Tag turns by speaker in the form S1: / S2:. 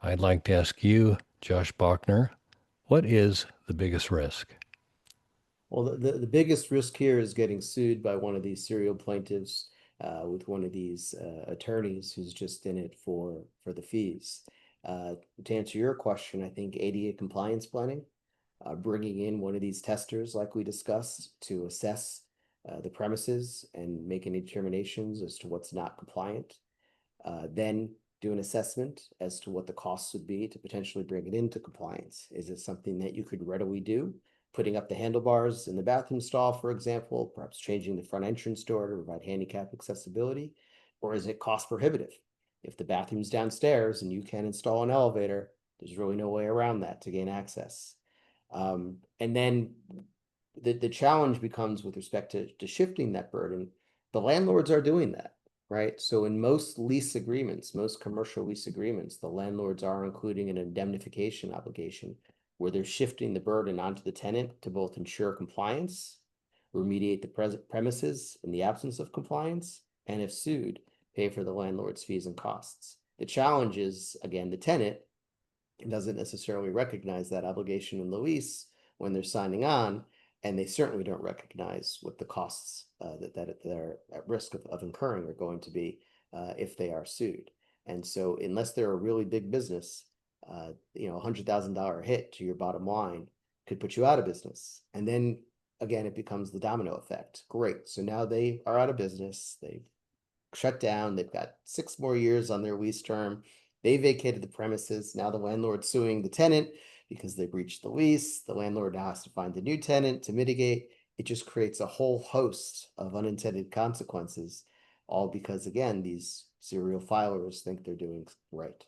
S1: I'd like to ask you, Josh Bauchner, what is the biggest risk?
S2: Well, the biggest risk here is getting sued by one of these serial plaintiffs with one of these attorneys who's just in it for the fees. To answer your question, I think ADA compliance planning, bringing in one of these testers like we discussed to assess the premises and make any determinations as to what's not compliant. Then do an assessment as to what the costs would be to potentially bring it into compliance. Is it something that you could readily do? Putting up the handlebars in the bathroom stall, for example, perhaps changing the front entrance door to provide handicap accessibility, or is it cost prohibitive? If the bathroom's downstairs and you can't install an elevator, there's really no way around that to gain access. And then the challenge becomes with respect to shifting that burden. The landlords are doing that, right? So in most lease agreements, most commercial lease agreements, the landlords are including an indemnification obligation where they're shifting the burden onto the tenant to both ensure compliance, remediate the premises in the absence of compliance, and if sued, pay for the landlord's fees and costs. The challenge is, again, the tenant doesn't necessarily recognize that obligation in the lease when they're signing on, and they certainly don't recognize what the costs that they're at risk of incurring are going to be if they are sued. And so, unless they're a really big business, $100,000 hit to your bottom line could put you out of business. And then again, it becomes the domino effect. Great. So now they are out of business. They've shut down. They've got 6 more years on their lease term. They vacated the premises. Now the landlord's suing the tenant because they breached the lease. The landlord now has to find a new tenant to mitigate. It just creates a whole host of unintended consequences, all because, again, these serial filers think they're doing right.